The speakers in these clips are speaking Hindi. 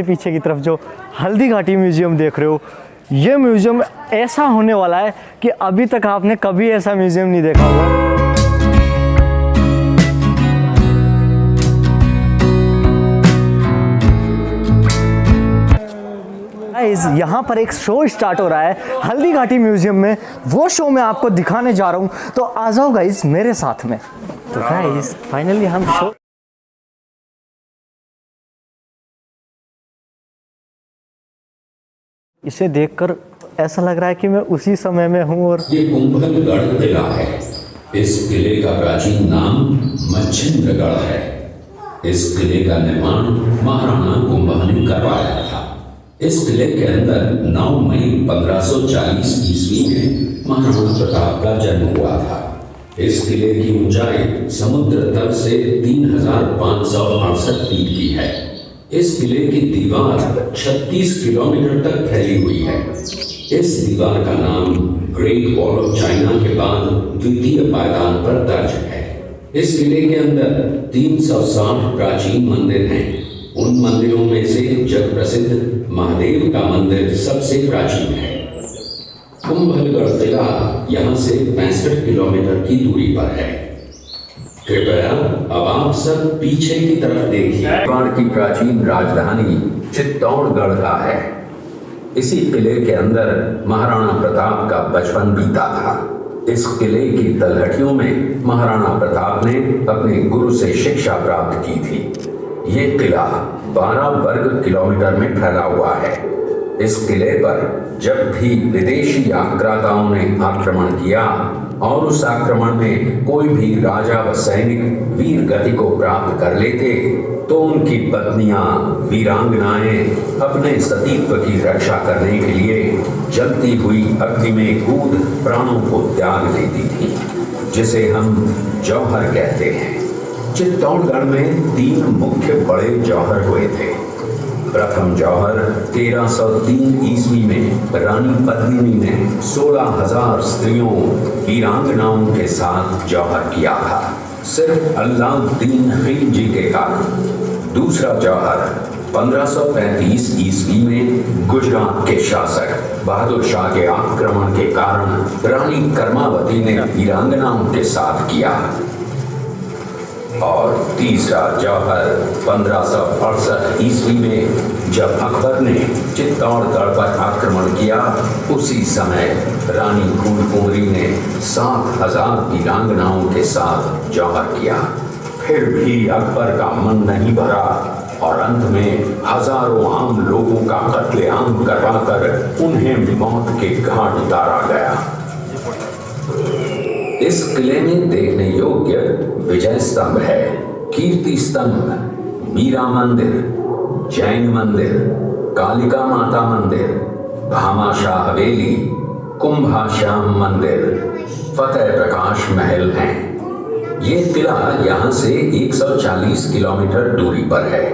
मेरे पीछे की तरफ जो हल्दी घाटी म्यूज़ियम देख रहे हो, ये म्यूज़ियम ऐसा होने वाला है कि अभी तक आपने कभी ऐसा म्यूज़ियम नहीं देखा होगा। यहाँ पर एक शो स्टार्ट हो रहा है हल्दी घाटी म्यूजियम में, वो शो मैं आपको दिखाने जा रहा हूँ, तो आ जाओ गाइस मेरे साथ में। तो गाइस फाइनली हम शो इसे देखकर ऐसा लग रहा है कि मैं उसी समय में हूँ। और ये कुंभलगढ़ किला है। इस किले का प्राचीन नाम मच्छिंद्रगढ़ है। इस किले का निर्माण महाराणा कुंभा ने करवाया था। इस किले के अंदर 9 मई 1540 ईस्वी में महाराणा प्रताप का जन्म हुआ था। इस किले की ऊंचाई समुद्र तल से 3568 फीट की है। इस किले की दीवार 36 किलोमीटर तक फैली हुई है। इस दीवार का नाम ग्रेट वॉल ऑफ चाइना के बाद द्वितीय पायदान पर दर्ज है। इस किले के अंदर 360 प्राचीन मंदिर हैं। उन मंदिरों में से जग प्रसिद्ध महादेव का मंदिर सबसे प्राचीन है। कुंभलगढ़ किला यहाँ से 65 किलोमीटर की दूरी पर है। कृपया अब आप सब पीछे की तरफ देखिए। मेवाड़ की प्राचीन राजधानी चित्तौड़गढ़ का है। इसी किले के अंदर महाराणा प्रताप का बचपन बीता था। इस किले की तलहटियों में महाराणा प्रताप ने अपने गुरु से शिक्षा प्राप्त की थी। ये किला 12 वर्ग किलोमीटर में फैला हुआ है। इस किले पर जब भी विदेशी आक्राताओं ने आक्रमण किया और उस आक्रमण में कोई भी राजा व सैनिक वीर गति को प्राप्त कर लेते, तो उनकी पत्नियां वीरांगनाएं अपने सतीत्व की रक्षा करने के लिए जलती हुई अग्नि में कूद प्राणों को त्याग देती थी, जिसे हम जौहर कहते हैं। चित्तौड़गढ़ में 3 मुख्य बड़े जौहर हुए थे। प्रथम जौहर 1303 ईस्वी में रानी पद्मिनी ने 16,000 स्त्रियों वीरांगनाओं के साथ जौहर किया था, सिर्फ अल्लाउद्दीन खिलजी के कारण। दूसरा जौहर 1535 ईस्वी में गुजरात के शासक बहादुर शाह के आक्रमण के कारण रानी कर्मावती ने वीरांगनाओं के साथ किया। और तीसरा जौहर 1568 ईस्वी में जब अकबर ने चित्तौड़गढ़ पर आक्रमण किया, उसी समय रानी फूलकुंवरी ने 7,000 वीरांगनाओं के साथ जौहर किया। फिर भी अकबर का मन नहीं भरा और अंत में हजारों आम लोगों का कत्लेआम करवाकर उन्हें मौत के घाट उतारा गया। इस किले में देखने योग्य विजय स्तंभ है, कीर्ति स्तंभ, मीरा मंदिर, जैन मंदिर, कालिका माता मंदिर, भामाशाह हवेली, कुंभाश्याम मंदिर, फतेह प्रकाश महल हैं। ये किला यहाँ से 140 किलोमीटर दूरी पर है।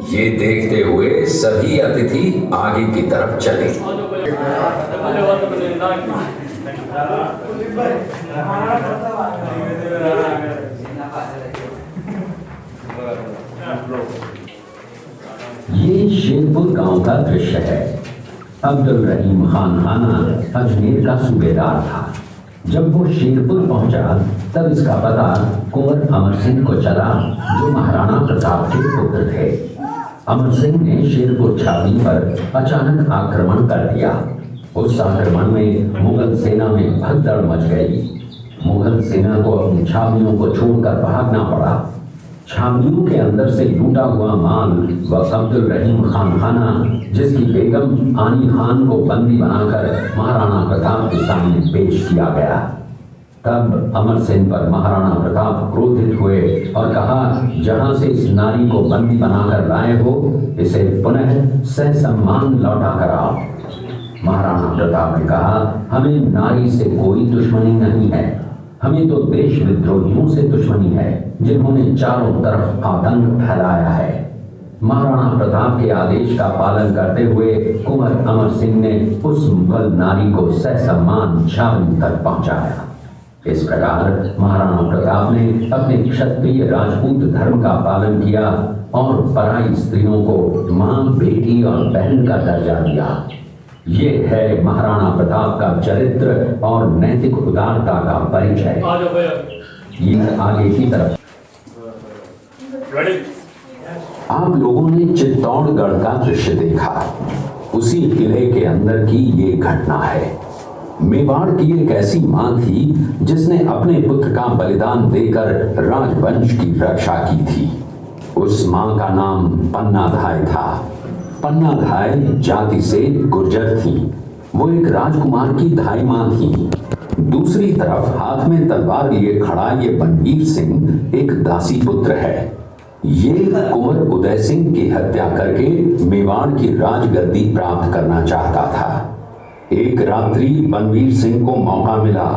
ये देखते हुए सभी अतिथि आगे की तरफ चले। ये शेरपुर गांव का दृश्य है। अब्दुल रहीम खान खाना अजमेर का सूबेदार था। जब वो शेरपुर पहुंचा तब इसका पता कुंवर अमर सिंह को चला, जो महाराणा प्रताप के पुत्र थे। अमर सिंह ने शेरपुर छावनी पर अचानक आक्रमण कर दिया। उस आक्रमण में मुगल सेना में भगदड़ मच गई। मुगल सेना को अपनी छावनियों को छोड़कर भागना पड़ा। छावनियों के अंदर से लूटा हुआ माल व अब्दुल रहीम खान खाना, जिसकी बेगम आनी खान को बंदी बनाकर महाराणा प्रताप के सामने पेश किया गया। तब अमर सिंह पर महाराणा प्रताप क्रोधित हुए और कहा, जहां से इस नारी को बंदी बनाकर लाए हो, इसे पुनः ससम्मान लौटा कर आओ। महाराणा प्रताप ने कहा, हमें नारी से कोई दुश्मनी नहीं है, हमें तो देश विद्रोहियों से दुश्मनी है, जिन्होंने चारों तरफ आतंक फैलाया है। महाराणा प्रताप के आदेश का पालन करते हुए कुंवर अमर सिंह ने उस मुगल नारी को ससम्मान छावनी तक पहुंचाया। इस प्रकार महाराणा प्रताप ने अपने क्षत्रिय राजपूत धर्म का पालन किया और पराई स्त्रियों को मां, बेटी और बहन का दर्जा दिया। ये है महाराणा प्रताप का चरित्र और नैतिक उदारता का परिचय। ये आगे की तरफ। आप लोगों ने चित्तौड़गढ़ का दृश्य देखा। उसी किले के अंदर की ये घटना है। मेवाड़ की एक ऐसी मां थी जिसने अपने पुत्र का बलिदान देकर राजवंश की रक्षा की थी। उस मां का नाम पन्नाधाय था। पन्नाधाय जाति से गुर्जर थी। वो एक राजकुमार की धाई मां थी। दूसरी तरफ हाथ में तलवार लिए खड़ा ये बनवीर सिंह एक दासी पुत्र है। ये कुंवर उदय सिंह की हत्या करके मेवाड़ की राजगद्दी प्राप्त करना चाहता था। एक रात्रि बनवीर सिंह को मौका मिला।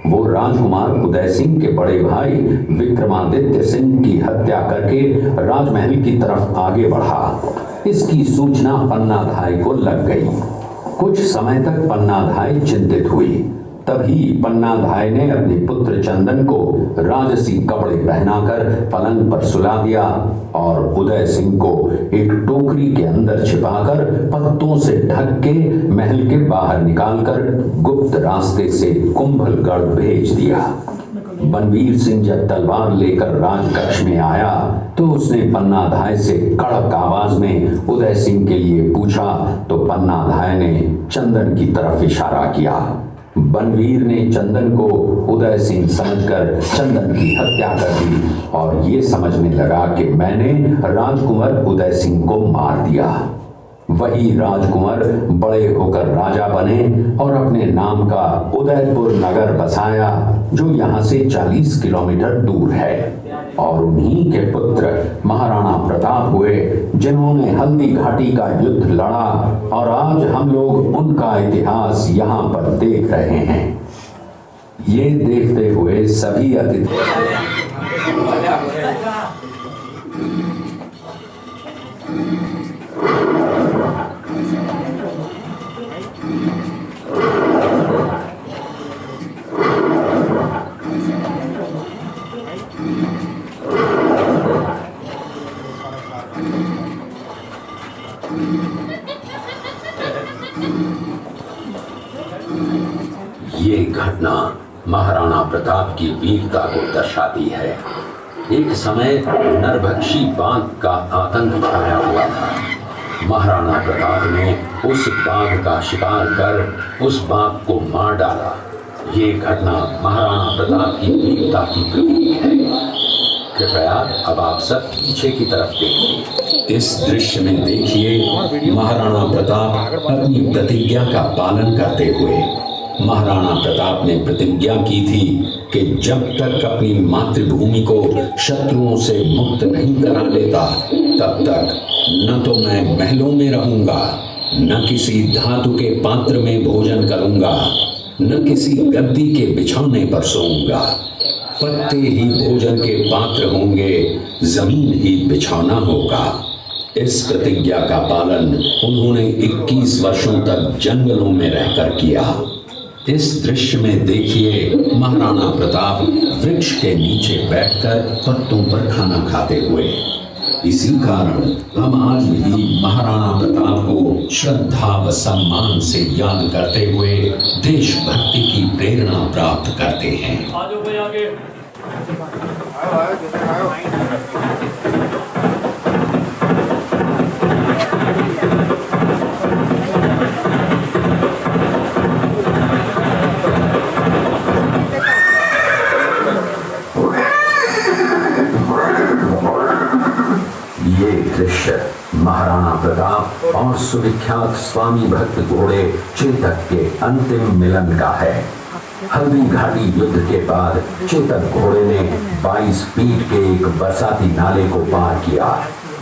वो राजकुमार उदय सिंह के बड़े भाई विक्रमादित्य सिंह की हत्या करके राजमहल की तरफ आगे बढ़ा। इसकी सूचना पन्नाधाय को लग गई। कुछ समय तक पन्नाधाय चिंतित हुई। तभी पन्नाधाय ने अपने पुत्र चंदन को राजसी कपड़े पहनाकर पलंग पर सुला दिया और उदय सिंह को एक टोकरी के अंदर छिपाकर पत्तों से ढक के महल के बाहर निकालकर गुप्त रास्ते से कुंभलगढ़ भेज दिया। बनवीर सिंह जब तलवार लेकर राजकक्ष में आया तो उसने पन्नाधाय से कड़क आवाज में उदय सिंह के लिए पूछा तो पन्नाधाय ने चंदन की तरफ इशारा किया। बनवीर ने चंदन को उदय सिंह समझकर चंदन की हत्या कर दी और ये समझने लगा कि मैंने राजकुमार उदय सिंह को मार दिया। वही राजकुमार बड़े होकर राजा बने और अपने नाम का उदयपुर नगर बसाया जो यहाँ से 40 किलोमीटर दूर है। और उन्हीं के पुत्र महाराणा प्रताप हुए जिन्होंने हल्दी घाटी का युद्ध लड़ा और आज हम लोग उनका इतिहास यहाँ पर देख रहे हैं। ये देखते हुए सभी अतिथि ये घटना महाराणा प्रताप की वीरता को दर्शाती है। एक समय नरभक्षी बाघ का आतंक छाया हुआ था। महाराणा प्रताप ने उस बाघ का शिकार कर उस बाघ को मार डाला। ये घटना महाराणा प्रताप की वीरता की प्रतीक है। कृपया अब आप सब पीछे की तरफ देखिए। इस दृश्य में देखिए महाराणा प्रताप अपनी प्रतिज्ञा का पालन करते हुए। महाराणा प्रताप ने प्रतिज्ञा की थी कि जब तक अपनी मातृभूमि को शत्रुओं से मुक्त नहीं करा लेता तब तक न तो मैं महलों में रहूंगा, न किसी धातु के पात्र में भोजन करूंगा, न किसी गद्दी के बिछौने पर सोऊंगा। पत्ते ही भोजन के पात्र होंगे, जमीन ही बिछौना होगा। इस प्रतिज्ञा का पालन उन्होंने 21 वर्षों तक जंगलों में रहकर किया। इस दृश्य में देखिए महाराणा प्रताप वृक्ष के नीचे बैठकर पत्तों पर खाना खाते हुए। इसी कारण हम आज भी महाराणा प्रताप को श्रद्धा व सम्मान से याद करते हुए देशभक्ति की प्रेरणा प्राप्त करते हैं। ये दृश्य महाराणा प्रताप और सुविख्यात स्वामी भक्त घोड़े चेतक के अंतिम मिलन का है। हल्दी घाटी युद्ध के बाद चेतक घोड़े ने 22 फीट के एक बरसाती नाले को पार किया।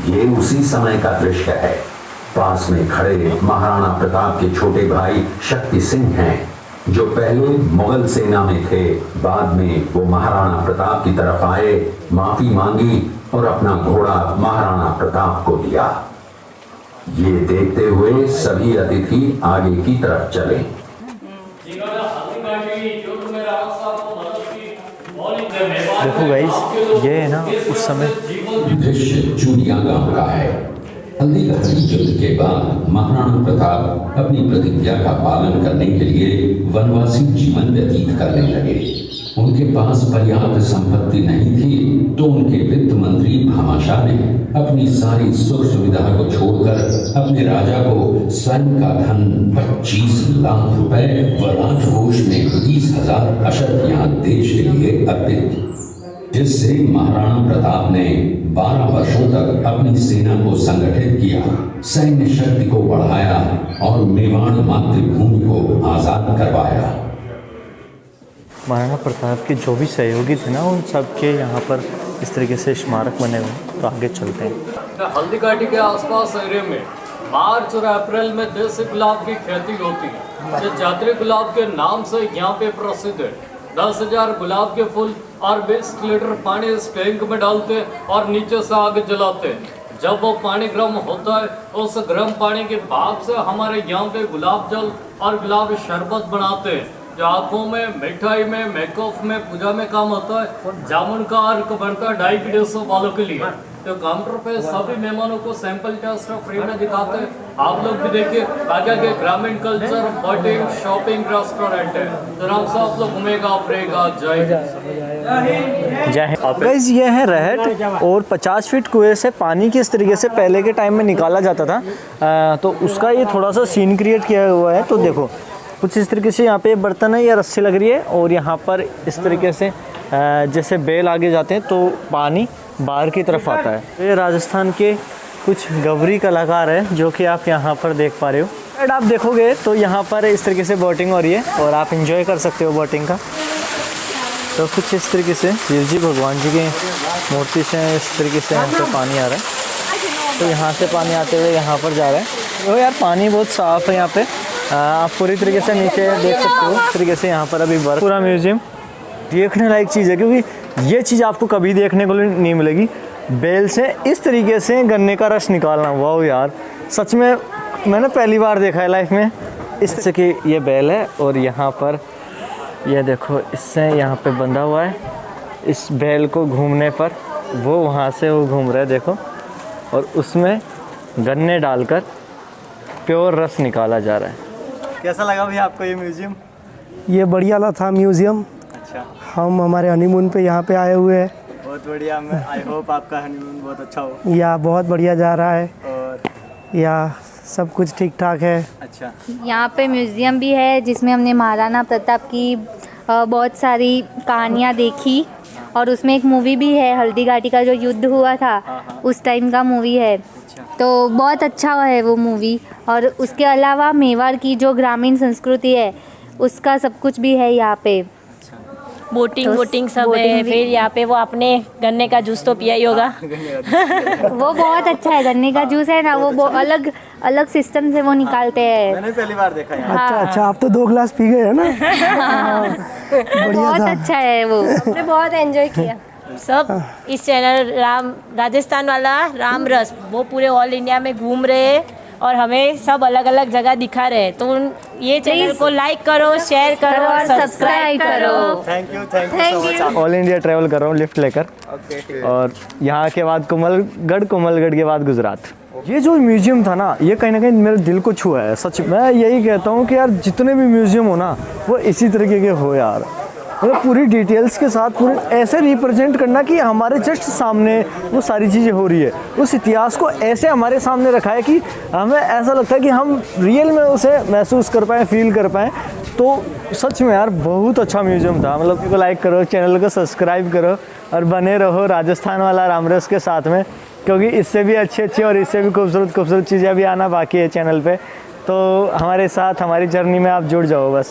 ये उसी समय का दृश्य है। पास में खड़े महाराणा प्रताप के छोटे भाई शक्ति सिंह हैं, जो पहले मुगल सेना में थे। बाद में वो महाराणा प्रताप की तरफ आए, माफी मांगी और अपना घोड़ा महाराणा प्रताप को दिया। ये देखते हुए सभी अतिथि आगे की तरफ चले। देखो गाइस, ये है ना उस समय दृश्य चूड़िया गांव का है। हल्दीघाटी युद्ध के बाद महाराणा प्रताप अपनी प्रतिज्ञा का पालन करने के लिए वनवासी जीवन व्यतीत करने लगे। उनके पास पर्याप्त संपत्ति नहीं थी, तो उनके वित्त मंत्री भामाशाह ने अपनी सारी सुख सुविधा को छोड़कर अपने राजा को स्वयं का धन 25 लाख रुपए व राजकोष में 20,000 अशर्फियां देश के लिए अर्पित की, जिससे महाराणा प्रताप ने 12 वर्षों तक अपनी सेना को संगठित किया, सैन्य शक्ति को बढ़ाया और मेवाड़ मातृभूमि को आजाद करवाया। महाराणा प्रताप के जो भी सहयोगी थे ना, उन सब के यहाँ पर इस तरीके से स्मारक बने हुए। तो आगे चलते हैं। हल्दीघाटी के आसपास एरिया में मार्च और अप्रैल में देसी गुलाब की खेती होती है, जो जातरी गुलाब के नाम से यहाँ पे प्रसिद्ध है। 10,000 गुलाब के फूल और 20 लीटर पानी इस टैंक में डालते और नीचे से आग जलाते। जब वो पानी गर्म होता है, उस गर्म पानी के भाप से हमारे यहाँ पे गुलाब जल और गुलाब शरबत बनाते हैं, जो आँखों में, मिठाई में, मेकअप में, पूजा में काम होता है। जामुन का अर्क बनता है डायबिटीज वालों के लिए। तो काउंटर पे सभी मेहमानों को सैंपल टेस्ट फ्री में दिखाते हैं। आप लोग भी देखिए, आगे के ग्रामीण कल्चर बर्डिंग शॉपिंग रेस्टोरेंट है। तो आराम से आप लोग घूमेगा फिरेगा। जय हिंद। गाइस, ये है रहट और 50 फीट कुएं से पानी किस तरीके से पहले के टाइम में निकाला जाता था, तो उसका ये थोड़ा सा सीन क्रिएट किया हुआ है। तो देखो कुछ इस तरीके से यहाँ पे बर्तन है या रस्सी लग रही है, और यहाँ पर इस तरीके से जैसे बेल आगे जाते हैं तो पानी बाहर की तरफ आता है। ये राजस्थान के कुछ गवरी कलाकार हैं जो कि आप यहाँ पर देख पा रहे हो। एंड आप देखोगे तो यहाँ पर इस तरीके से बोटिंग हो रही है और आप इंजॉय कर सकते हो बोटिंग का। तो कुछ इस तरीके से शिव जी भगवान जी की मूर्ति से इस तरीके से यहाँ पर पानी आ रहा है। तो यहाँ से पानी आते हुए यहाँ पर जा रहा है। तो यार पानी बहुत साफ़ है यहाँ पे, आप पूरी तरीके से नीचे देख सकते हो। इस तरीके से यहाँ पर अभी बर्फ, पूरा म्यूजियम देखने लायक चीज़ है, क्योंकि ये चीज़ आपको कभी देखने को नहीं मिलेगी। बेल से इस तरीके से गन्ने का रस निकालना, वाह यार, सच में मैंने पहली बार देखा है लाइफ में। इस तरह की ये बेल है और यहाँ पर ये देखो, इससे यहाँ पे बंधा हुआ है। इस बेल को घूमने पर वो वहाँ से वो घूम रहा है, देखो, और उसमें गन्ने डालकर प्योर रस निकाला जा रहा है। कैसा लगा भैया आपको ये म्यूज़ियम? ये बढ़िया था म्यूज़ियम। अच्छा, हम हमारे हनीमून पे यहाँ पे आए हुए हैं। बहुत बढ़िया। मैं आई होप आपका हनीमून बहुत अच्छा हो। या बहुत बढ़िया जा रहा है और या सब कुछ ठीक ठाक है। अच्छा, यहाँ पे म्यूज़ियम भी है जिसमें हमने महाराणा प्रताप की बहुत सारी कहानियाँ देखी, और उसमें एक मूवी भी है, हल्दीघाटी का जो युद्ध हुआ था उस टाइम का मूवी है। तो बहुत अच्छा है वो मूवी। और उसके अलावा मेवाड़ की जो ग्रामीण संस्कृति है उसका सब कुछ भी है यहाँ पे। बोटिंग सब है। फिर यहाँ पे वो अपने गन्ने का जूस तो पिया ही होगा। वो बहुत अच्छा है, गन्ने का जूस है ना, वो अलग अलग सिस्टम से वो निकालते हैं। मैंने पहली बार देखा है। अच्छा, आप तो 2 ग्लास पी गए है ना। बहुत अच्छा है वो, हमने बहुत एंजॉय किया। सब इस चैनल राजस्थान वाला राम रस वो पूरे ऑल इंडिया में घूम रहे हैं और हमें सब अलग अलग जगह दिखा रहे हैं। तो ये चैनल को लाइक करो, शेयर करो और सब्सक्राइब करो। Thank you so much. All India travel कर रहा हूँ लिफ्ट लेकर, और यहाँ के बाद कोमलगढ़ के बाद गुजरात। ये जो म्यूजियम था ना, ये कहीं ना कहीं मेरे दिल को छुआ है। सच मैं यही कहता हूँ कि यार जितने भी म्यूजियम हो ना, वो इसी तरीके के हो यार। मतलब पूरी डिटेल्स के साथ पूरे ऐसे रिप्रेजेंट करना कि हमारे जस्ट सामने वो सारी चीज़ें हो रही है। उस इतिहास को ऐसे हमारे सामने रखा है कि हमें ऐसा लगता है कि हम रियल में उसे महसूस कर पाएँ, फील कर पाएँ। तो सच में यार बहुत अच्छा म्यूजियम था। मतलब को लाइक करो, चैनल को सब्सक्राइब करो और बने रहो राजस्थान वाला रामरस के साथ में, क्योंकि इससे भी अच्छी और इससे भी खूबसूरत चीज़ें भी आना बाकी है चैनल पे। तो हमारे साथ हमारी जर्नी में आप जुड़ जाओ बस।